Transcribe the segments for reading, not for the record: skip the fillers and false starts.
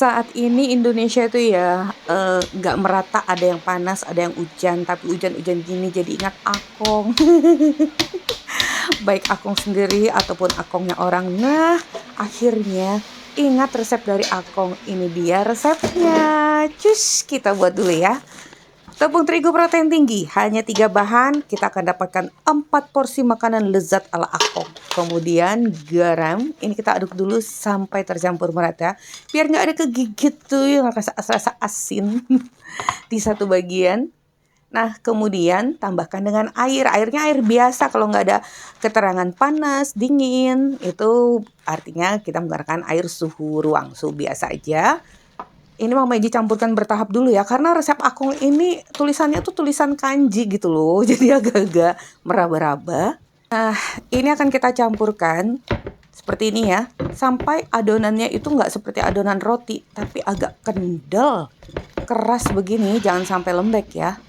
Saat ini Indonesia itu ya, nggak merata, ada yang panas, ada yang hujan, tapi hujan-hujan gini jadi ingat Akong. Baik Akong sendiri ataupun Akongnya orang. Nah, akhirnya ingat resep dari Akong. Ini dia resepnya. Cus, kita buat dulu ya. Tepung terigu protein tinggi, hanya 3 bahan, kita akan dapatkan 4 porsi makanan lezat ala Akong. Kemudian garam, ini kita aduk dulu sampai tercampur merata, biar nggak ada kegigit tuh yang rasa asin di satu bagian. Nah, kemudian tambahkan dengan air. Airnya air biasa, kalau nggak ada keterangan panas, dingin, itu artinya kita menggunakan air suhu ruang, suhu biasa aja. Ini Mama Iji campurkan bertahap dulu ya, karena resep Akong ini tulisannya tuh tulisan kanji gitu loh, jadi agak-agak meraba-raba. Nah, ini akan kita campurkan seperti ini ya, sampai adonannya itu nggak seperti adonan roti, tapi agak kendal, keras begini, jangan sampai lembek ya.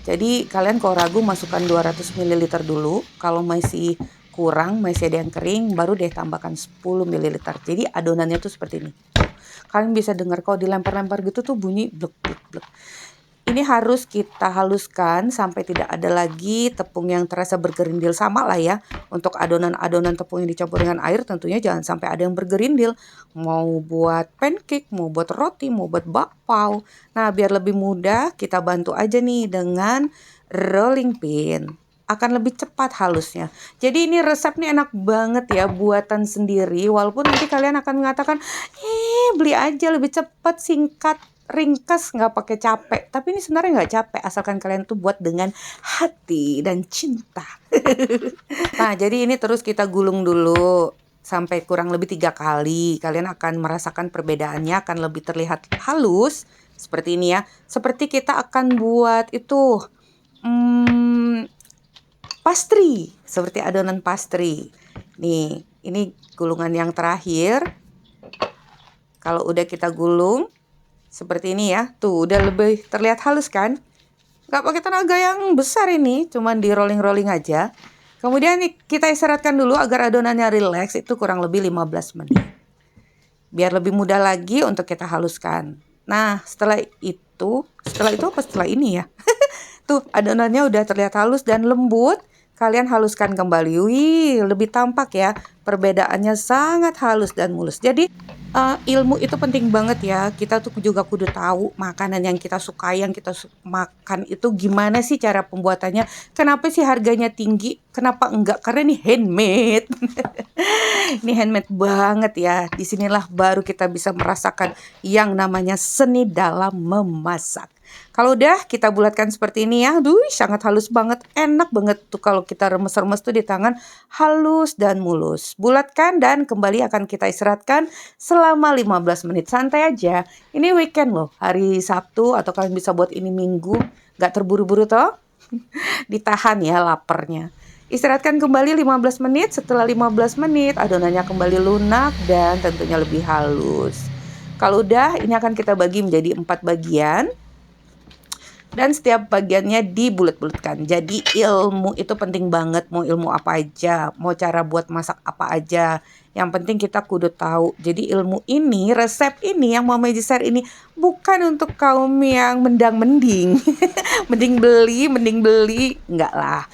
Jadi kalian kalau ragu masukkan 200 ml dulu, kalau masih kurang, masih ada yang kering, baru deh tambahkan 10 ml. Jadi adonannya tuh seperti ini. Kalian bisa dengar kalau dilempar-lempar gitu tuh bunyi blek blek blek. Ini harus kita haluskan sampai tidak ada lagi tepung yang terasa bergerindil, sama lah ya. Untuk adonan-adonan tepung yang dicampur dengan air tentunya jangan sampai ada yang bergerindil. Mau buat pancake, mau buat roti, mau buat bakpao. Nah, biar lebih mudah kita bantu aja nih dengan rolling pin. Akan lebih cepat halusnya. Jadi ini resep nih enak banget ya, buatan sendiri. Walaupun nanti kalian akan mengatakan, beli aja lebih cepat, singkat, ringkas, nggak pakai capek. Tapi ini sebenarnya nggak capek, asalkan kalian tuh buat dengan hati dan cinta. Nah, jadi ini terus kita gulung dulu sampai kurang lebih 3 kali. Kalian akan merasakan perbedaannya, akan lebih terlihat halus seperti ini ya. Seperti kita akan buat itu pastry, seperti adonan pastry. Nih, ini gulungan yang terakhir. Kalau udah kita gulung seperti ini ya, tuh udah lebih terlihat halus kan? Gak pakai tenaga yang besar ini, cuman di rolling-rolling aja. Kemudian kita istirahatkan dulu agar adonannya rileks, itu kurang lebih 15 menit. Biar lebih mudah lagi untuk kita haluskan. Nah, setelah ini ya. Tuh adonannya udah terlihat halus dan lembut. Kalian haluskan kembali. Wih, lebih tampak ya. Perbedaannya sangat halus dan mulus. Jadi ilmu itu penting banget ya. Kita tuh juga kudu tahu makanan yang kita sukai, yang kita makan itu gimana sih cara pembuatannya. Kenapa sih harganya tinggi? Kenapa enggak? Karena ini handmade. Ini handmade banget ya. Disinilah baru kita bisa merasakan yang namanya seni dalam memasak. Kalau udah kita bulatkan seperti ini ya, sangat halus banget, enak banget tuh kalau kita remes-remes tuh di tangan, halus dan mulus. Bulatkan dan kembali akan kita istirahatkan selama 15 menit, santai aja. Ini weekend loh, hari Sabtu atau kalian bisa buat ini Minggu, gak terburu-buru toh. Ditahan ya laparnya. Istirahatkan kembali 15 menit, setelah 15 menit adonannya kembali lunak dan tentunya lebih halus. Kalau udah, ini akan kita bagi menjadi 4 bagian. Dan setiap bagiannya dibulet-buletkan. Jadi ilmu itu penting banget. Mau ilmu apa aja, mau cara buat masak apa aja, yang penting kita kudu tahu. Jadi ilmu ini, resep ini yang Mama Iji share ini bukan untuk kaum yang mendang-mending. mending beli, enggak lah.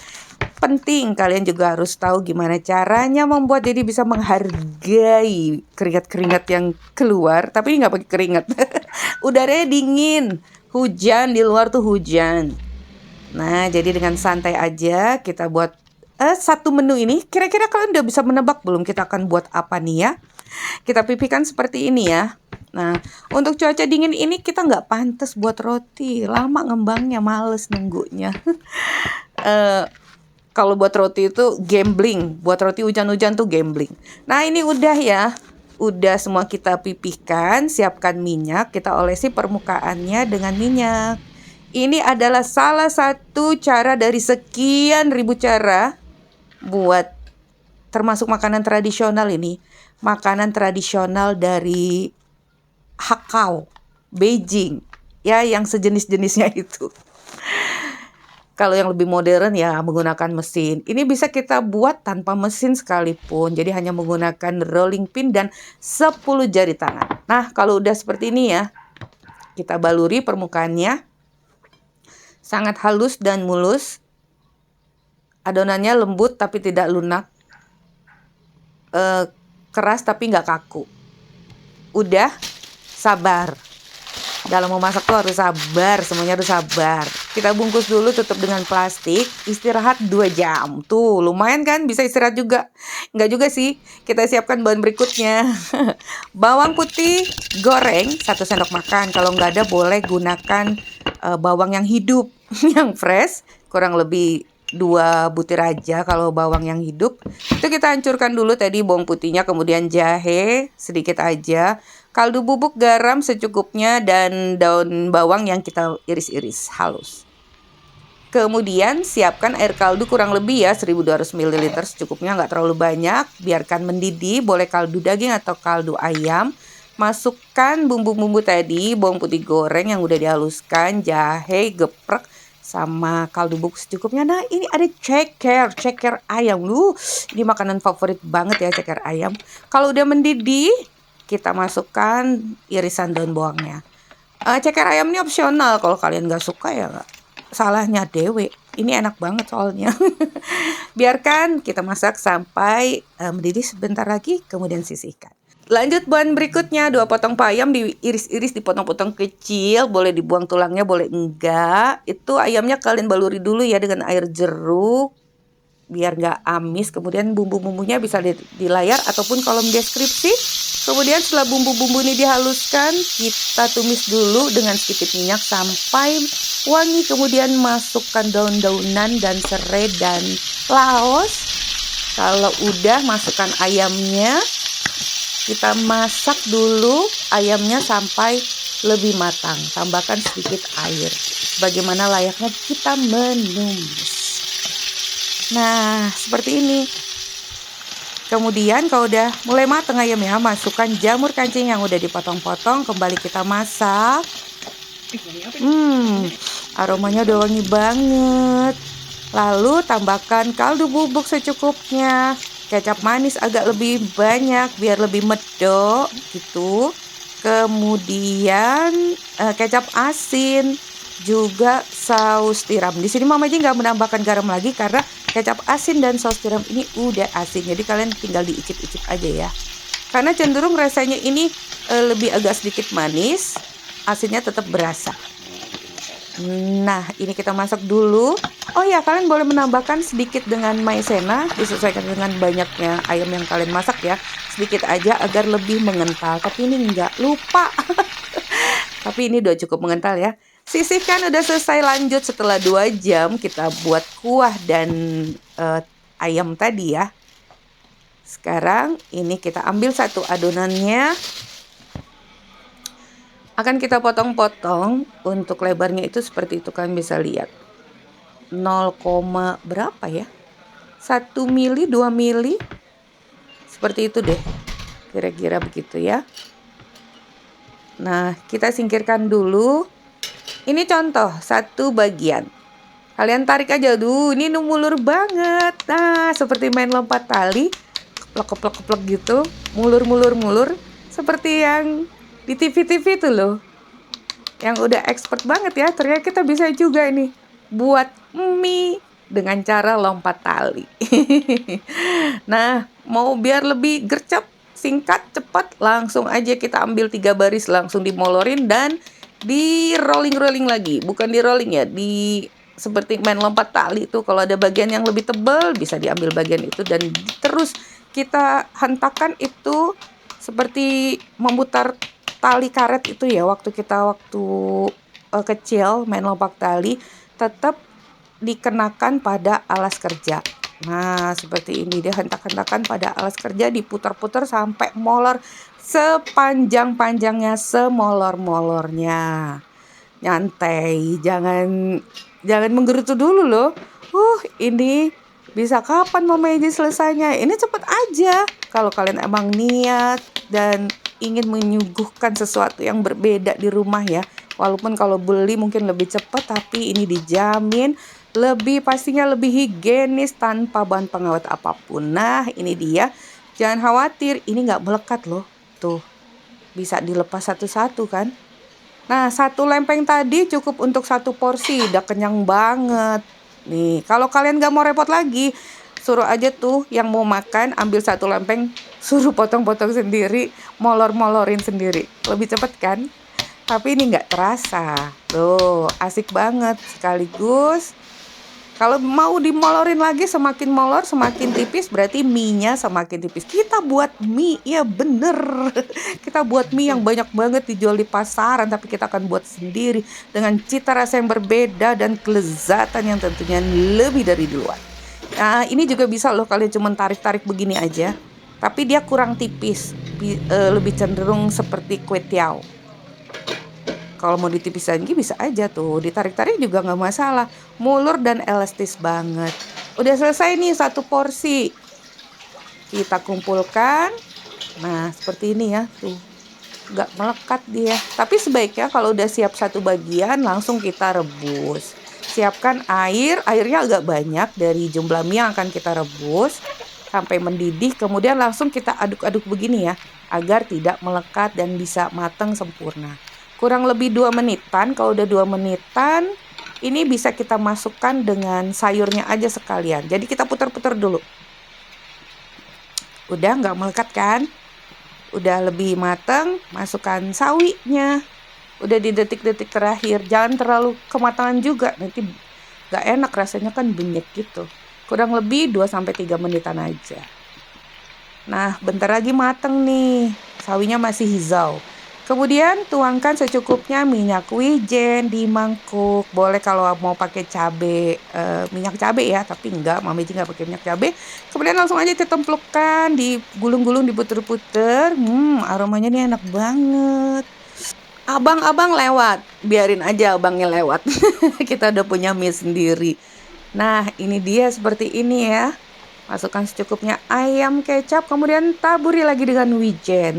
Penting kalian juga harus tahu gimana caranya membuat, jadi bisa menghargai keringat-keringat yang keluar. Tapi nggak pakai keringat. Udaranya dingin. Hujan, di luar tuh hujan. Nah, jadi dengan santai aja kita buat satu menu ini. Kira-kira kalian udah bisa menebak belum kita akan buat apa nih ya? Kita pipihkan seperti ini ya. Nah, untuk cuaca dingin ini kita nggak pantas buat roti. Lama ngembangnya, males nunggunya. Kalau buat roti itu gambling. Buat roti hujan-hujan tuh gambling. Nah, ini udah ya. Udah semua kita pipihkan, siapkan minyak, kita olesi permukaannya dengan minyak. Ini adalah salah satu cara dari sekian ribu cara buat termasuk makanan tradisional ini. Makanan tradisional dari Hakau, Beijing, ya yang sejenis-jenisnya itu. Kalau yang lebih modern ya menggunakan mesin. Ini bisa kita buat tanpa mesin sekalipun. Jadi hanya menggunakan rolling pin dan 10 jari tangan. Nah, kalau udah seperti ini ya, kita baluri permukaannya. Sangat halus dan mulus. Adonannya lembut tapi tidak lunak. Keras tapi nggak kaku. Udah, sabar. Dalam memasak tuh harus sabar, semuanya harus sabar. Kita bungkus dulu, tutup dengan plastik, istirahat 2 jam. Tuh, lumayan kan, bisa istirahat juga. Nggak juga sih, kita siapkan bahan berikutnya. Bawang putih goreng 1 sendok makan. Kalau nggak ada boleh gunakan bawang yang hidup, yang fresh, kurang lebih 2 butir aja kalau bawang yang hidup. Itu kita hancurkan dulu tadi bawang putihnya, kemudian jahe sedikit aja. Kaldu bubuk, garam secukupnya, dan daun bawang yang kita iris-iris halus. Kemudian siapkan air kaldu kurang lebih ya 1200 ml secukupnya, nggak terlalu banyak. Biarkan mendidih, boleh kaldu daging atau kaldu ayam. Masukkan bumbu-bumbu tadi, bawang putih goreng yang udah dihaluskan, jahe, geprek, sama kaldu bubuk secukupnya. Nah, ini ada ceker ayam. Ini makanan favorit banget ya, ceker ayam. Kalau udah mendidih, kita masukkan irisan daun bawangnya. Ceker ayam ini opsional, kalau kalian nggak suka ya nggak salahnya dewe. Ini enak banget soalnya. Biarkan kita masak sampai mendidih sebentar lagi, kemudian sisihkan. Lanjut bahan berikutnya, 2 potong ayam diiris-iris, dipotong-potong kecil. Boleh dibuang tulangnya, boleh enggak. Itu ayamnya kalian baluri dulu ya dengan air jeruk, biar nggak amis. Kemudian bumbu-bumbunya bisa di layar ataupun kolom deskripsi. Kemudian setelah bumbu-bumbu ini dihaluskan, kita tumis dulu dengan sedikit minyak sampai wangi. Kemudian masukkan daun-daunan dan serai dan laos. Kalau udah, masukkan ayamnya. Kita masak dulu ayamnya sampai lebih matang. Tambahkan sedikit air, bagaimana layaknya kita menumis. Nah, seperti ini. Kemudian kalau udah mulai matang ayamnya, masukkan jamur kancing yang udah dipotong-potong. Kembali kita masak. Aromanya udah wangi banget. Lalu tambahkan kaldu bubuk secukupnya. Kecap manis agak lebih banyak biar lebih medok gitu. Kemudian kecap asin, juga saus tiram. Di sini Mama Ji nggak menambahkan garam lagi karena kecap asin dan saus tiram ini udah asin. Jadi kalian tinggal diicip-icip aja ya. Karena cenderung rasanya ini lebih agak sedikit manis, asinnya tetap berasa. Nah, ini kita masak dulu. Oh ya, kalian boleh menambahkan sedikit dengan maizena, disesuaikan dengan banyaknya ayam yang kalian masak ya. Sedikit aja agar lebih mengental. Tapi ini nggak lupa. Tapi ini udah cukup mengental ya. Sisihkan, udah selesai. Lanjut setelah 2 jam kita buat kuah dan ayam tadi ya. Sekarang ini kita ambil satu adonannya. Akan kita potong-potong. Untuk lebarnya itu seperti itu, kalian bisa lihat 0, berapa ya, 1 mili 2 mili seperti itu deh, kira-kira begitu ya. Nah, kita singkirkan dulu. Ini contoh satu bagian, kalian tarik aja. Ini mulur banget. Nah, seperti main lompat tali, keplek gitu, mulur seperti yang di TV itu loh, yang udah expert banget ya. Ternyata kita bisa juga ini buat mie dengan cara lompat tali. Nah, mau biar lebih gercep, singkat, cepat, langsung aja kita ambil 3 baris, langsung dimolorin dan di rolling lagi. Bukan di rolling ya, di seperti main lompat tali itu. Kalau ada bagian yang lebih tebal, bisa diambil bagian itu dan terus kita hentakkan itu seperti memutar tali karet itu ya. Waktu kecil main lompat tali, tetap dikenakan pada alas kerja. Nah, seperti ini, dia hentak-hentakan pada alas kerja, diputar-putar sampai molor sepanjang-panjangnya, semolor-molornya. Nyantai, jangan menggerutu dulu loh. Ini bisa kapan Mama Eji selesainya? Ini cepet aja. Kalau kalian emang niat dan ingin menyuguhkan sesuatu yang berbeda di rumah ya. Walaupun kalau beli mungkin lebih cepat, tapi ini dijamin pastinya lebih higienis tanpa bahan pengawet apapun. Nah, ini dia. Jangan khawatir, ini nggak melekat loh. Tuh, Bisa dilepas satu-satu kan. Nah, 1 lempeng tadi cukup untuk 1 porsi, udah kenyang banget. Nih, kalau kalian gak mau repot lagi, suruh aja tuh yang mau makan ambil 1 lempeng, suruh potong-potong sendiri, molor-molorin sendiri. Lebih cepet kan? Tapi ini nggak terasa. Tuh, asik banget. Sekaligus, kalau mau dimolorin lagi, semakin molor, semakin tipis, berarti mie-nya semakin tipis. Kita buat mie, ya bener. Kita buat mie yang banyak banget dijual di pasaran, tapi kita akan buat sendiri dengan cita rasa yang berbeda dan kelezatan yang tentunya lebih dari di luar. Nah, ini juga bisa loh kalian cuma tarik-tarik begini aja. Tapi dia kurang tipis, lebih cenderung seperti kue tiaw. Kalau mau ditipisin lagi bisa aja tuh, ditarik-tarik juga nggak masalah. Mulur dan elastis banget. Udah selesai nih 1 porsi. Kita kumpulkan. Nah, seperti ini ya, tuh. Nggak melekat dia. Tapi sebaiknya kalau udah siap 1 bagian, langsung kita rebus. Siapkan air, airnya agak banyak dari jumlah mie yang akan kita rebus. Sampai mendidih, kemudian langsung kita aduk-aduk begini ya. Agar tidak melekat dan bisa matang sempurna. Kurang lebih 2 menitan. Kalau udah 2 menitan, ini bisa kita masukkan dengan sayurnya aja sekalian. Jadi kita putar-putar dulu. Udah nggak melekat kan? Udah lebih matang, masukkan sawinya. Udah di detik-detik terakhir. Jangan terlalu kematangan juga, nanti nggak enak rasanya kan banyak gitu. Kurang lebih 2-3 menitan aja. Nah, bentar lagi mateng nih. Sawinya masih hijau. Kemudian tuangkan secukupnya minyak wijen di mangkuk. Boleh kalau mau pakai cabai, minyak cabai ya, tapi enggak, Mami nggak pakai minyak cabai. Kemudian langsung aja ditempelukkan, digulung-gulung, diputer-puter. Aromanya nih enak banget. Abang-abang lewat, biarin aja abangnya lewat. Kita udah punya mie sendiri. Nah, ini dia seperti ini ya. Masukkan secukupnya ayam kecap, kemudian taburi lagi dengan wijen.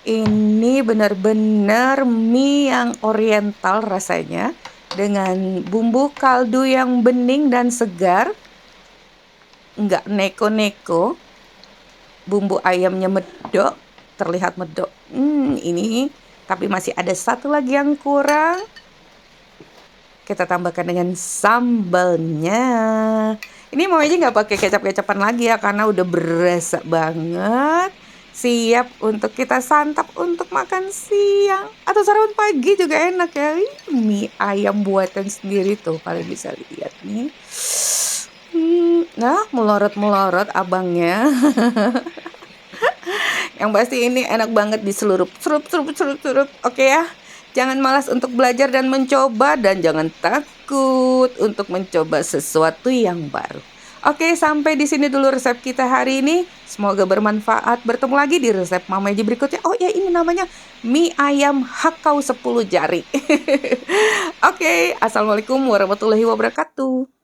Ini benar-benar mie yang oriental rasanya, dengan bumbu kaldu yang bening dan segar, nggak neko-neko. Bumbu ayamnya medok, terlihat medok. Ini tapi masih ada 1 lagi yang kurang. Kita tambahkan dengan sambalnya. Ini mau aja nggak pakai kecap-kecapan lagi ya, karena udah berasa banget. Siap untuk kita santap untuk makan siang atau sarapan pagi juga enak ya. Mie ayam buatan sendiri tuh, kalian bisa lihat nih. Nah, melorot-melorot abangnya. Yang pasti ini enak banget diselurup. Surup. Oke ya. Jangan malas untuk belajar dan mencoba, dan jangan takut untuk mencoba sesuatu yang baru. Oke, sampai di sini dulu resep kita hari ini. Semoga bermanfaat. Bertemu lagi di resep Mama Eji berikutnya. Oh ya, ini namanya mie ayam hakau 10 jari. Oke, assalamualaikum warahmatullahi wabarakatuh.